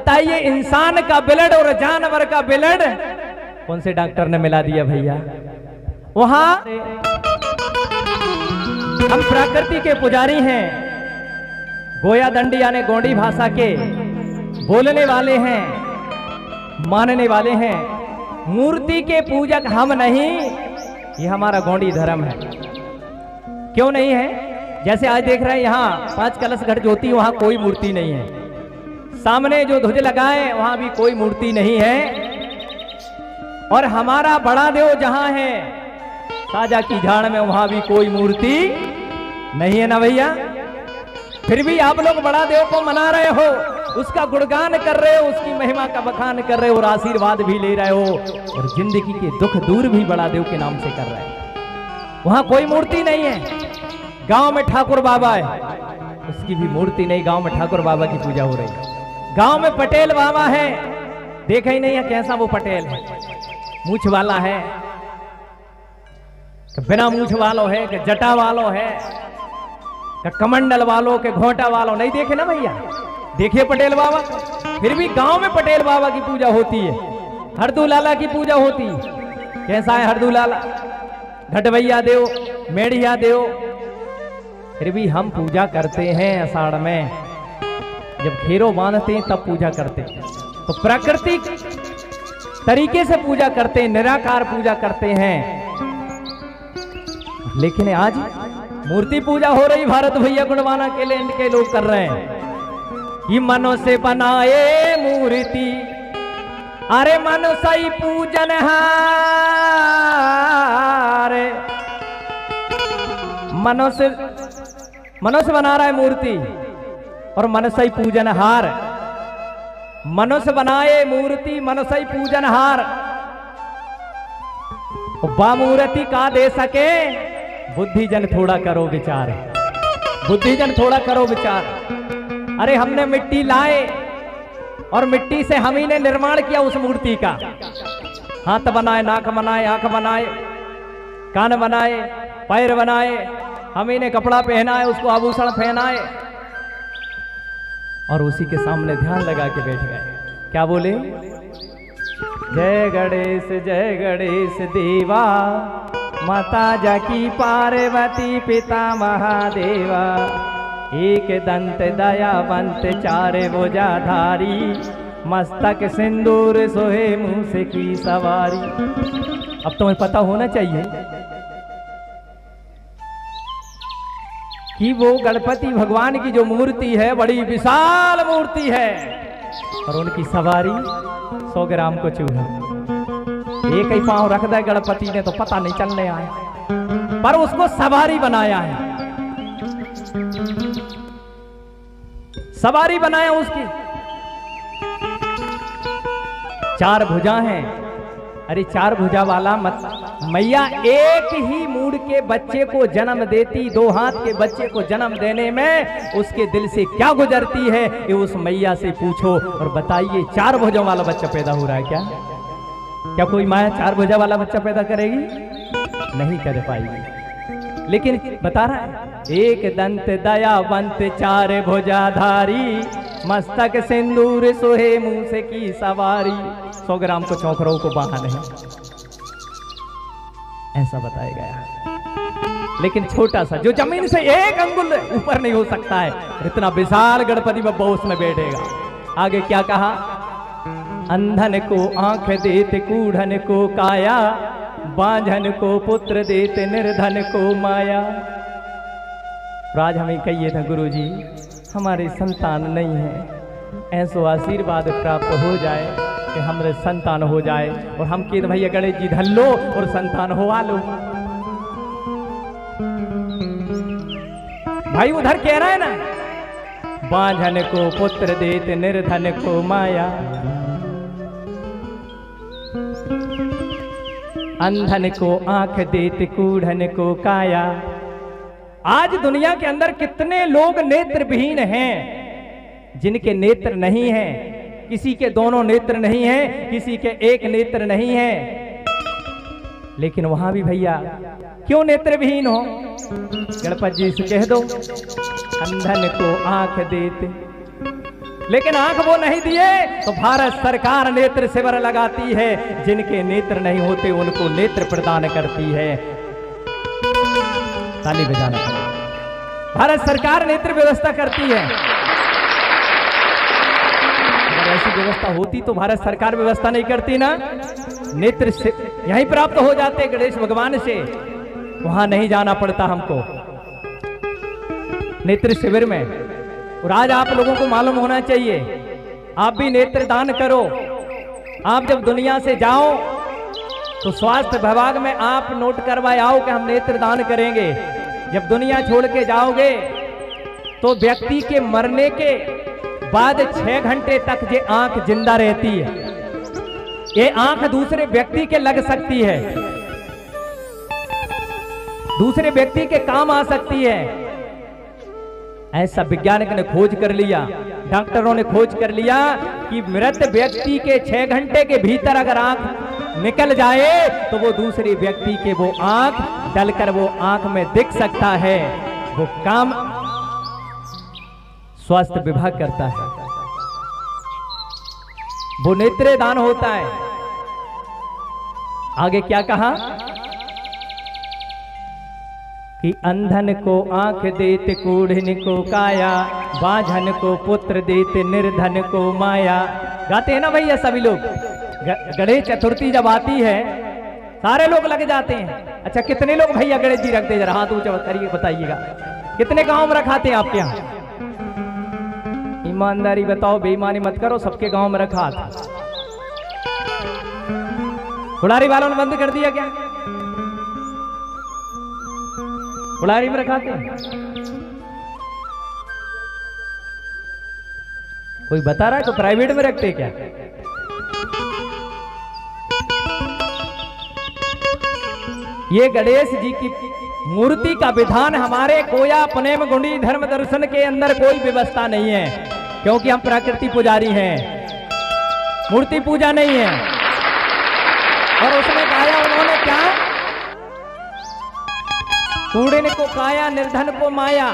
बताइए इंसान का ब्लड और जानवर का ब्लड कौन से डॉक्टर ने मिला दिया भैया? वहां हम प्रकृति के पुजारी हैं, गोया दंडी यानी गोंडी भाषा के बोलने वाले हैं, मानने वाले हैं। मूर्ति के पूजक हम नहीं, ये हमारा गोंडी धर्म है। क्यों नहीं है? जैसे आज देख रहे हैं यहाँ 5 कलश घट ज्योति, वहां कोई मूर्ति नहीं है। सामने जो ध्वज लगाए वहां भी कोई मूर्ति नहीं है। और हमारा बड़ा देव जहां है साजा की झाड़ में, वहां भी कोई मूर्ति नहीं है ना भैया। फिर भी आप लोग बड़ा देव को मना रहे हो, उसका गुणगान कर रहे हो, उसकी महिमा का बखान कर रहे हो और आशीर्वाद भी ले रहे हो और जिंदगी के दुख दूर भी बड़ा देव के नाम से कर रहे हो। वहां कोई मूर्ति नहीं है। गांव में ठाकुर बाबा है, उसकी भी मूर्ति नहीं, गांव में ठाकुर बाबा की पूजा हो रही है। गांव में पटेल बाबा है, देखा ही नहीं है कैसा वो पटेल है, मूछ वाला है कि बिना मूछ वालों है कि जटा वालों है कि कमंडल वालों के घोटा वालों, नहीं देखे ना भैया। देखिए पटेल बाबा, फिर भी गांव में पटेल बाबा की पूजा होती है, हरदू लाला की पूजा होती है। कैसा है हरदू लाला? घटवैया देव, मेढ़िया देव। फिर भी हम पूजा करते हैं आषाढ़ में, जब घेरो बांधते हैं तब पूजा करते हैं। तो प्राकृतिक तरीके से पूजा करते हैं, निराकार पूजा करते हैं। लेकिन आज मूर्ति पूजा हो रही, भारत भैया गुणवाना के लिए इनके लोग कर रहे हैं कि मनो से बनाए मूर्ति, अरे मनो सही पूजन हारे। मनो से बना रहा है मूर्ति और मनसई पूजन हार। मनुष्य बनाए मूर्ति, मनसई पूजन हार। बा मूर्ति का दे सके, बुद्धिजन थोड़ा करो विचार, बुद्धिजन थोड़ा करो विचार। अरे हमने मिट्टी लाए और मिट्टी से हम ही ने निर्माण किया उस मूर्ति का। हाथ बनाए, नाक बनाए, आंख बनाए, कान बनाए, पैर बनाए, हम ही ने कपड़ा पहनाए, उसको आभूषण पहनाए और उसी के सामने ध्यान लगा के बैठ गए। क्या बोले? जय गणेश देवा, माता जाकी पार्वती, पिता महादेवा। एक दंत दयावंत, चार भुजाधारी, मस्तक सिंदूर सोहे मूस की सवारी। अब तुम्हें पता होना चाहिए कि वो गणपति भगवान की जो मूर्ति है बड़ी विशाल मूर्ति है और उनकी सवारी 100 ग्राम को चूहा। एक ही पांव रख दे गणपति ने तो पता नहीं चलने आए, पर उसको सवारी बनाया है, सवारी बनाया उसकी। 4 भुजा हैं। अरे 4 भुजा वाला मैया एक ही मूड के बच्चे को जन्म देती, 2 हाथ के बच्चे को जन्म देने में उसके दिल से क्या गुजरती है ये उस मैया से पूछो। और बताइए 4 भुजों वाला बच्चा पैदा हो रहा है क्या? क्या कोई माया 4 भुजा वाला बच्चा पैदा करेगी? नहीं कर पाएगी। लेकिन बता रहा है, एक दंत दयावंत, 4 भुजाधारी, मस्तक सिंदूर सोहे मूस की सवारी। 100 ग्राम को चौकरों को बाहा नहीं, ऐसा बताया गया। लेकिन छोटा सा जो जमीन से 1 अंगुल ऊपर नहीं हो सकता है, इतना विशाल गणपति बप्पा उसमें बैठेगा। आगे क्या कहा? अंधन को आंख देते, कूढ़न को काया, बांझन को पुत्र देते, निर्धन को माया। आज हमें कहिए था गुरुजी हमारे संतान नहीं है, ऐसो आशीर्वाद प्राप्त हो जाए कि हमारे संतान हो जाए। और हम के भैया गणेश जी धन लो और संतान होवा लो। भाई उधर कह रहा है ना, बांझन को पुत्र देते, निर्धन को माया, अंधन को आंख देते, कूढ़न को काया। आज दुनिया के अंदर कितने लोग नेत्रविहीन हैं, जिनके नेत्र नहीं हैं। किसी के दोनों नेत्र नहीं हैं, किसी के एक नेत्र नहीं है। लेकिन वहां भी भैया क्यों नेत्रविहीन हो? गणपति जी से कह दो अंधन को आंख देते। लेकिन आंख वो नहीं दिए तो भारत सरकार नेत्र शिविर लगाती है, जिनके नेत्र नहीं होते उनको नेत्र प्रदान करती है। ताली बजाना पड़ेगा। भारत सरकार नेत्र व्यवस्था करती है। अगर ऐसी व्यवस्था होती तो भारत सरकार व्यवस्था नहीं करती ना। नेत्र से यहीं प्राप्त हो जाते गणेश भगवान से, वहां नहीं जाना पड़ता हमको नेत्र शिविर में। और आज आप लोगों को मालूम होना चाहिए, आप भी नेत्र दान करो। आप जब दुनिया से जाओ तो स्वास्थ्य विभाग में आप नोट करवाए आओ कि हम नेत्र दान करेंगे। जब दुनिया छोड़ के जाओगे तो व्यक्ति के मरने के बाद 6 घंटे तक ये आंख जिंदा रहती है। ये आंख दूसरे व्यक्ति के लग सकती है, दूसरे व्यक्ति के काम आ सकती है। ऐसा वैज्ञानिक ने खोज कर लिया, डॉक्टरों ने खोज कर लिया कि मृत व्यक्ति के 6 घंटे के भीतर अगर आंख निकल जाए तो वो दूसरे व्यक्ति के वो आंख डलकर वो आंख में दिख सकता है। वो काम स्वास्थ्य विभाग करता है, वो नेत्र दान होता है। आगे क्या कहा कि अंधन को आंख देते कूढ़िन को काया, बाझन को पुत्र देते निर्धन को माया। गाते हैं ना भैया सभी लोग। गणेश चतुर्थी जब आती है सारे लोग लग जाते हैं। अच्छा कितने लोग भैया गणेश जी रखते हैं, जरा हाथ ऊंचा करिए बताइएगा। कितने गांव में रखाते हैं आपके यहाँ? ईमानदारी बताओ, बेईमानी मत करो। सबके गांव में रखा था। बुढ़ारी वालों ने बंद कर दिया क्या? बुढ़ारी में रखाते हैं? कोई बता रहा है तो प्राइवेट में रखते क्या? ये गणेश जी की मूर्ति का विधान हमारे कोया पनेम गुंडी धर्म दर्शन के अंदर कोई व्यवस्था नहीं है, क्योंकि हम प्रकृति पुजारी हैं, मूर्ति पूजा नहीं है। और उसमें गाया उन्होंने क्या? कूड़िन को काया, निर्धन को माया।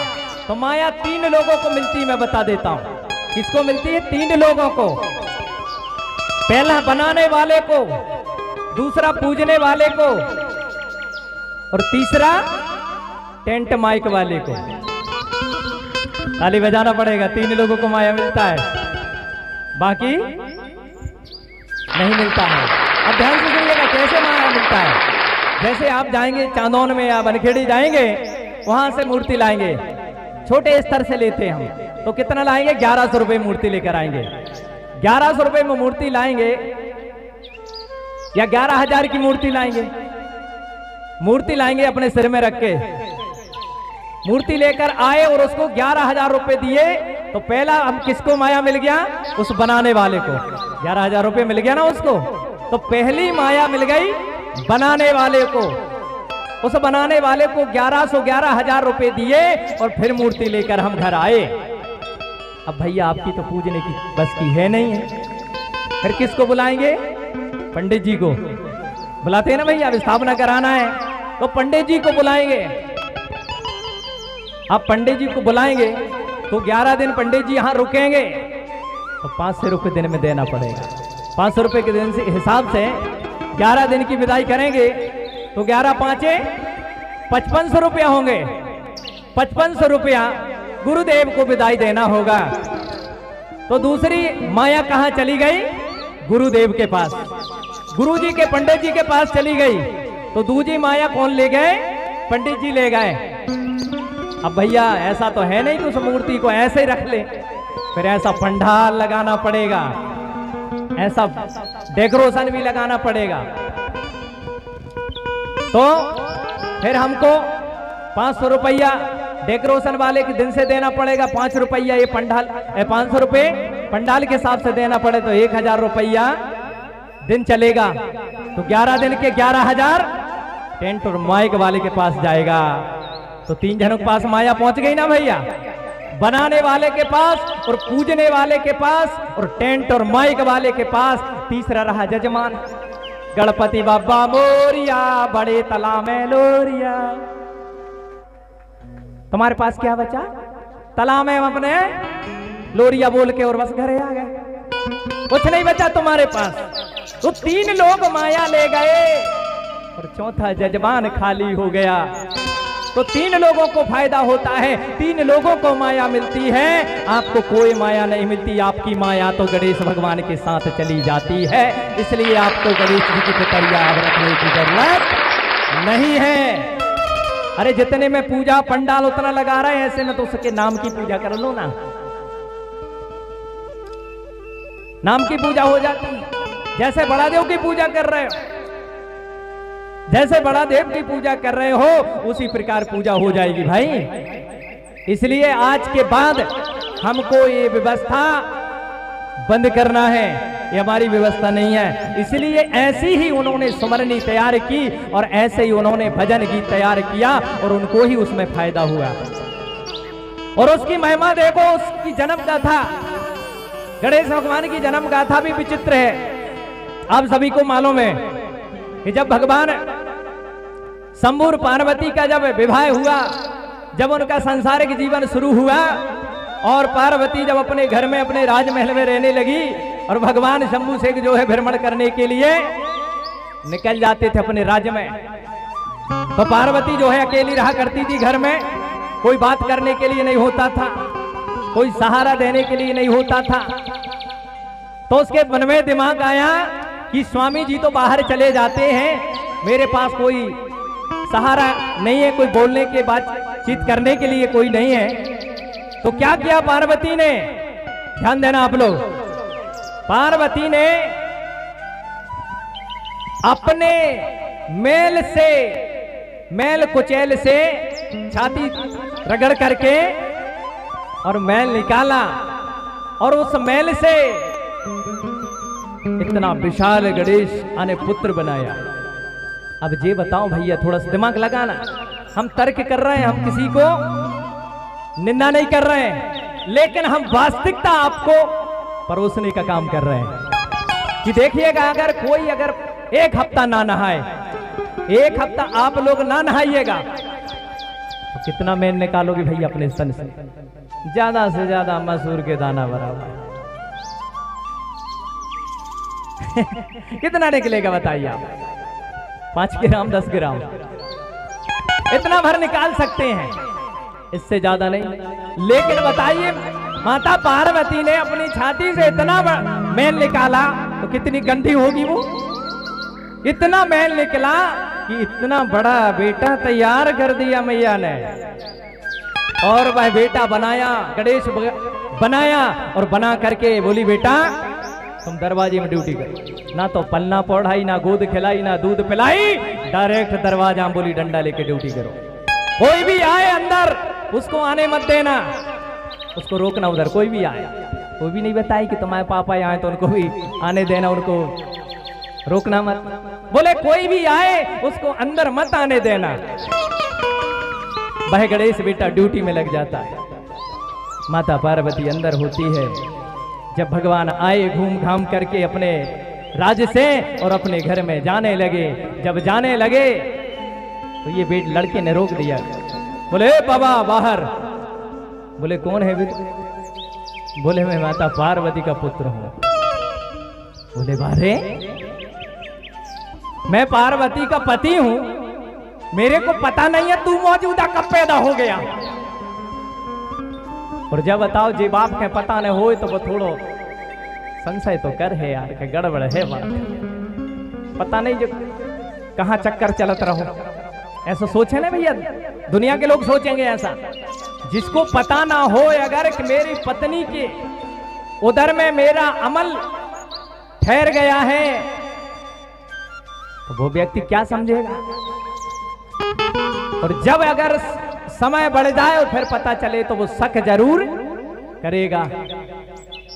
तो माया 3 लोगों को मिलती है, मैं बता देता हूं। किसको मिलती है? 3 लोगों को। पहला बनाने वाले को, दूसरा पूजने वाले को, और तीसरा टेंट माइक वाले को। ताली बजाना पड़ेगा। 3 लोगों को माया मिलता है, बाकी नहीं मिलता है। अब ध्यान से सुनिएगा कैसे माया मिलता है। जैसे आप जाएंगे चांदौन में या बनखेड़ी जाएंगे, वहां से मूर्ति लाएंगे, छोटे स्तर से लेते हैं हम, तो कितना लाएंगे? 1100 रुपए मूर्ति लेकर आएंगे। 1100 रुपए में मूर्ति लाएंगे या 11,000 की मूर्ति लाएंगे? मूर्ति लाएंगे अपने सिर में रख के। मूर्ति लेकर आए और उसको 11,000 रुपए दिए, तो पहला हम किसको माया मिल गया? उस बनाने वाले को। 11,000 रुपए मिल गया ना उसको, तो पहली माया मिल गई बनाने वाले को। उस बनाने वाले को 11,000 रुपए दिए और फिर मूर्ति लेकर हम घर आए। अब भैया आपकी तो पूजने की बस की है नहीं है, फिर किसको बुलाएंगे? पंडित जी को बुलाते हैं ना भैया। अब स्थापना कराना है तो पंडित जी को बुलाएंगे। आप पंडित जी को बुलाएंगे तो 11 दिन पंडित जी यहां रुकेंगे, तो 500 रुपए दिन में देना पड़ेगा। 500 रुपए के दिन से हिसाब से 11 दिन की विदाई करेंगे तो 11 पांचे 5500 रुपया होंगे। 5500 रुपया गुरुदेव को विदाई देना होगा। तो दूसरी माया कहां चली गई? गुरुदेव के पास, गुरुजी के पंडित जी के पास चली गई। तो दूसरी माया कौन ले गए? पंडित जी ले गए। अब भैया ऐसा तो है नहीं कि उस मूर्ति को ऐसे ही रख ले, फिर ऐसा पंडाल लगाना पड़ेगा, ऐसा डेकोरेशन भी लगाना पड़ेगा। तो फिर हमको 500 रुपया डेकोरेशन वाले के दिन से देना पड़ेगा। 5 रुपया ये पंडाल, 500 रुपए पंडाल के हिसाब से देना पड़े तो 1000 रुपया दिन चलेगा। तो 11 दिन के 11,000 टेंट और माइक वाले के पास जाएगा। तो 3 जनों के पास माया पहुंच गई ना भैया, बनाने वाले के पास और पूजने वाले के पास और टेंट और माइक वाले के पास। तीसरा रहा जजमान, गणपति बाबा मोरिया, बड़े तला में लोरिया। तुम्हारे पास क्या बचा? तला में अपने लोरिया बोल के और बस घरे आ गए, कुछ नहीं बचा तुम्हारे पास। तो 3 लोग माया ले गए और चौथा जजबान खाली हो गया। तो 3 लोगों को फायदा होता है, 3 लोगों को माया मिलती है, आपको कोई माया नहीं मिलती। आपकी माया तो गणेश भगवान के साथ चली जाती है, इसलिए आपको गणेश जी की फिक्रिया अब रखने की जरूरत नहीं है। अरे जितने में पूजा पंडाल उतना लगा रहे हैं, ऐसे में तो उसके नाम की पूजा कर लो ना, नाम की पूजा हो जाती है। जैसे बड़ा देव की पूजा कर रहे हो, जैसे बड़ा देव की पूजा कर रहे हो, उसी प्रकार पूजा हो जाएगी भाई। इसलिए आज के बाद हमको ये व्यवस्था बंद करना है, ये हमारी व्यवस्था नहीं है। इसलिए ऐसी ही उन्होंने सुमरनी तैयार की और ऐसे ही उन्होंने भजन गीत तैयार किया और उनको ही उसमें फायदा हुआ। और उसकी महिमा देखो, उसकी जन्म गाथा, गणेश भगवान की जन्म गाथा भी विचित्र है। आप सभी को मालूम है कि जब भगवान शंभु और पार्वती का जब विवाह हुआ, जब उनका सांसारिक जीवन शुरू हुआ और पार्वती जब अपने घर में अपने राजमहल में रहने लगी और भगवान शंभु से जो है भ्रमण करने के लिए निकल जाते थे अपने राज्य में, तो पार्वती जो है अकेली रहा करती थी घर में, कोई बात करने के लिए नहीं होता था, कोई सहारा देने के लिए नहीं होता था। तो उसके मन में दिमाग आया कि स्वामी जी तो बाहर चले जाते हैं, मेरे पास कोई सहारा नहीं है, कोई बोलने के बातचीत करने के लिए कोई नहीं है। तो क्या किया पार्वती ने, ध्यान देना आप लोग, पार्वती ने अपने मेल से, मेल कुचैल से छाती रगड़ करके और मैल निकाला और उस मैल से इतना विशाल गणेश आने पुत्र बनाया। अब ये बताओ भैया, थोड़ा सा दिमाग लगाना, हम तर्क कर रहे हैं, हम किसी को निंदा नहीं कर रहे हैं, लेकिन हम वास्तविकता आपको परोसने का काम कर रहे हैं कि देखिएगा, अगर कोई अगर 1 हफ्ता ना नहाए, 1 हफ्ता आप लोग ना नहाइएगा तो कितना मैल निकालोगे भैया अपने स्तन से? ज्यादा से ज्यादा मसूर के दाना बराबर। कितना निकलेगा बताइए आप? 5 ग्राम 10 ग्राम इतना भर निकाल सकते हैं, इससे ज्यादा नहीं। लेकिन बताइए, माता पार्वती ने अपनी छाती से इतना मैल निकाला तो कितनी गंदी होगी वो? इतना मैल निकला कि इतना बड़ा बेटा तैयार कर दिया मैया ने, और वह बेटा बनाया, गणेश बनाया और बना करके बोली, बेटा तुम दरवाजे में ड्यूटी करो, ना तो पलना पढ़ाई, ना गोद खिलाई, ना दूध पिलाई, डायरेक्ट दरवाजा में बोली डंडा लेके ड्यूटी करो। कोई भी आए अंदर उसको आने मत देना, उसको रोकना, उधर कोई भी आए, कोई भी नहीं बताई कि तुम्हारे पापा आए तो उनको भी आने देना, उनको रोकना मत। बोले कोई भी आए उसको अंदर मत आने देना। वह गणेश बेटा ड्यूटी में लग जाता है, माता पार्वती अंदर होती है। जब भगवान आए घूम घाम करके अपने राज्य से और अपने घर में जाने लगे, जब जाने लगे तो ये बेट लड़के ने रोक दिया, बोले बाबा बाहर। बोले कौन है बेटे? बोले मैं माता पार्वती का पुत्र हूं। बोले बारे, मैं पार्वती का पति हूं, मेरे को पता नहीं है तू मौजूदा कब पैदा हो गया। और जब बताओ जे बाप के पता न हो तो वो थोड़ो संशय तो कर है यार, के गड़बड़ है बात, पता नहीं जो कहां चक्कर चलत रहो, ऐसा सोचे ना भैया, दुनिया के लोग सोचेंगे ऐसा। जिसको पता ना हो अगर कि मेरी पत्नी के उधर में मेरा अमल ठहर गया है तो वो व्यक्ति क्या समझेगा। और जब अगर समय बढ़ जाए और फिर पता चले तो वो शक जरूर करेगा,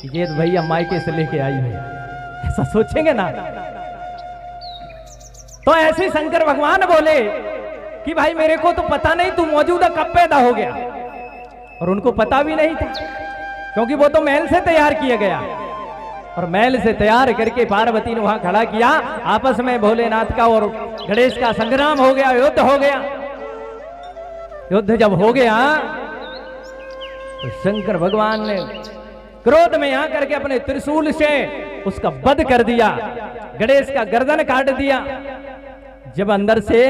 ये तो भैया मायके से लेके आई है, ऐसा सोचेंगे ना। तो ऐसे शंकर भगवान बोले कि भाई मेरे को तो पता नहीं तू मौजूदा कब पैदा हो गया, और उनको पता भी नहीं था क्योंकि वो तो महल से तैयार किया गया। और महल से तैयार करके पार्वती ने वहां खड़ा किया, आपस में भोलेनाथ का और गणेश का संग्राम हो गया, युद्ध हो गया। युद्ध जब हो गया तो शंकर भगवान ने क्रोध में आकर के अपने त्रिशूल से उसका वध कर दिया, गणेश का गर्दन काट दिया। जब अंदर से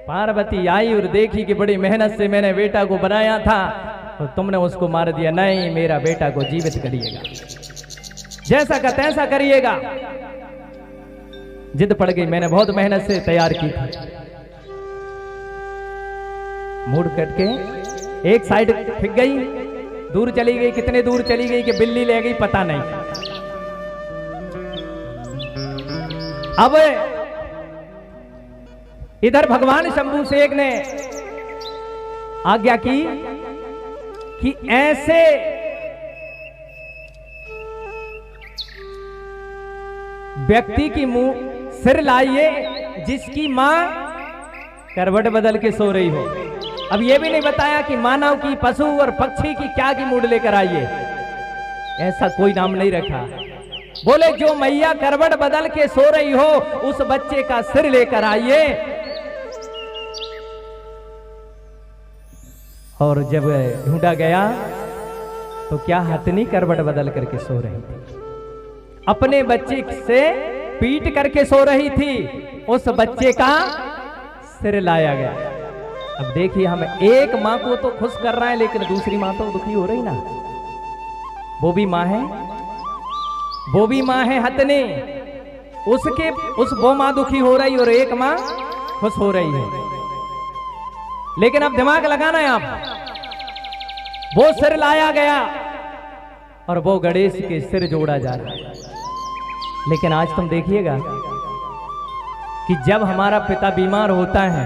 पार्वती आई और देखी कि बड़ी मेहनत से मैंने बेटा को बनाया था तो तुमने उसको मार दिया, नहीं मेरा बेटा को जीवित करिएगा, जैसा का तैसा करिएगा। जिद पड़ गई, मैंने बहुत मेहनत से तैयार की थी। मुड़ कट के एक साइड फिक गई, दूर चली गई, कितने दूर चली गई कि बिल्ली ले गई पता नहीं। अब इधर भगवान शंभू शेख ने आज्ञा की कि ऐसे व्यक्ति की मुंह सिर लाइए जिसकी मां करवट बदल के सो रही हो। अब यह भी नहीं बताया कि मानव की, पशु और पक्षी की क्या की मूड लेकर आइए, ऐसा कोई नाम नहीं रखा। बोले जो मैया करवट बदल के सो रही हो उस बच्चे का सिर लेकर आइए। और जब ढूंढा गया तो क्या हथनी करवट बदल करके सो रही थी, अपने बच्चे से पीट करके सो रही थी। उस बच्चे का सिर लाया गया। अब देखिए, हम एक मां को तो खुश कर रहे हैं लेकिन दूसरी मां तो दुखी हो रही ना। वो भी मां है, वो भी मां है हथनी, वो मां दुखी हो रही और एक मां खुश हो रही है। लेकिन अब दिमाग लगाना है आप, वो सिर लाया गया और वो गणेश के सिर जोड़ा जा रहा है। लेकिन आज तुम देखिएगा कि जब हमारा पिता बीमार होता है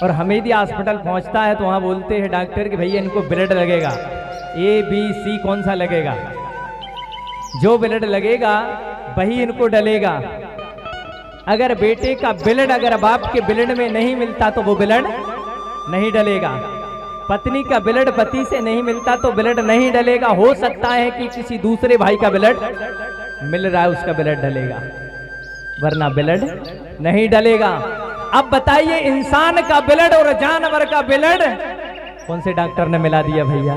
और हमेदी हॉस्पिटल पहुंचता है तो वहां बोलते हैं डॉक्टर कि भैया इनको ब्लड लगेगा, ABC कौन सा लगेगा, जो ब्लड लगेगा वही इनको डलेगा। अगर बेटे का ब्लड अगर बाप के ब्लड में नहीं मिलता तो वो ब्लड नहीं डलेगा, पत्नी का ब्लड पति से नहीं मिलता तो ब्लड नहीं डलेगा। हो सकता है कि किसी दूसरे भाई का ब्लड मिल रहा है उसका ब्लड डलेगा, वरना ब्लड नहीं डलेगा। अब बताइए, इंसान का ब्लड और जानवर का ब्लड कौन से डॉक्टर ने मिला दिया भैया?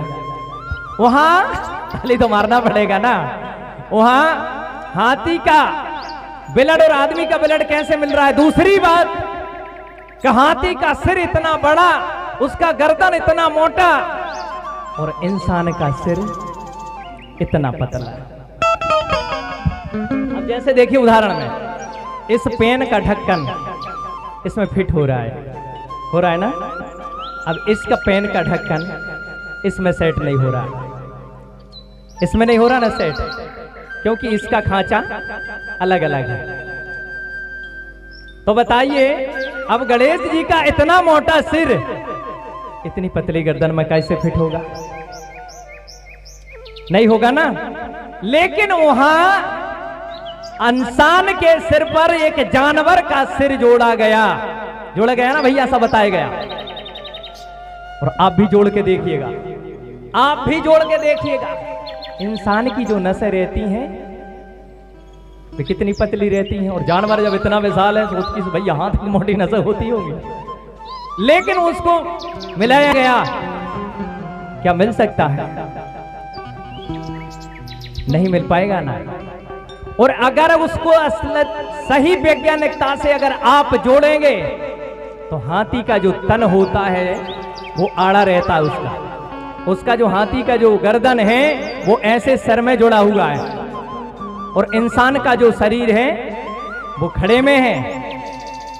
वहां ताली तो मारना पड़ेगा ना। वहां हाथी का ब्लड और आदमी का ब्लड कैसे मिल रहा है? दूसरी बात कि हाथी का सिर इतना बड़ा, उसका गर्दन इतना मोटा और इंसान का सिर इतना पतला। अब जैसे देखिए उदाहरण में, इस पेन का ढक्कन इसमें फिट हो रहा है ना। अब इसका पेन का ढक्कन इसमें सेट नहीं हो रहा है, इसमें नहीं हो रहा ना सेट, क्योंकि इसका खांचा अलग अलग है। तो बताइए, अब गणेश जी का इतना मोटा सिर इतनी पतली गर्दन में कैसे फिट होगा? नहीं होगा ना। लेकिन वहां इंसान के सिर पर एक जानवर का सिर जोड़ा गया ना भैया, ऐसा बताया गया। और आप भी जोड़ के देखिएगा, आप भी जोड़ के देखिएगा, इंसान की जो नसें रहती हैं वे कितनी पतली रहती हैं, और जानवर जब इतना विशाल है तो उसकी भैया हाथ की मोटी नसें होती होंगी। लेकिन उसको मिलाया गया, क्या मिल सकता है? नहीं मिल पाएगा ना। और अगर उसको सही वैज्ञानिकता से अगर आप जोड़ेंगे तो हाथी का जो तन होता है वो आड़ा रहता है, उसका जो हाथी का जो गर्दन है वो ऐसे सर में जुड़ा हुआ है, और इंसान का जो शरीर है वो खड़े में है,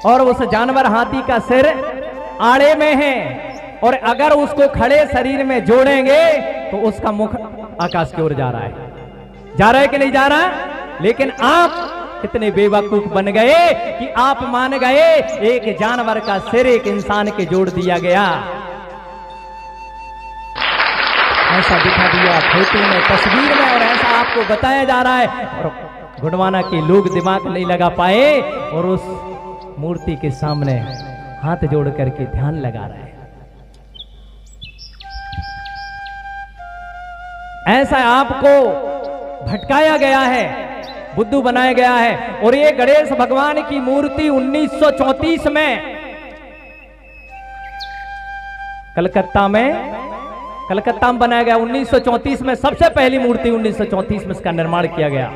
और उस जानवर हाथी का सिर आड़े में है। और अगर उसको खड़े शरीर में जोड़ेंगे तो उसका मुख आकाश की ओर जा रहा है कि नहीं जा रहा? लेकिन आप कितने बेवकूफ बन गए कि आप मान गए एक जानवर का सिर एक इंसान के जोड़ दिया गया। ऐसा दिखा दिया फोटो में, तस्वीर में, और ऐसा आपको बताया जा रहा है, और गुणवाना के लोग दिमाग नहीं लगा पाए और उस मूर्ति के सामने हाथ जोड़ करके ध्यान लगा रहे हैं। ऐसा आपको भटकाया गया है, बुद्धू बनाया गया है। और ये गणेश भगवान की मूर्ति 1934 में कलकत्ता में कलकत्ता में बनाया गया 1934 में। सबसे पहली मूर्ति 1934 में इसका निर्माण किया गया।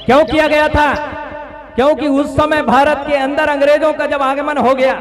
क्यों किया गया था? क्योंकि उस समय भारत के अंदर अंग्रेजों का जब आगमन हो गया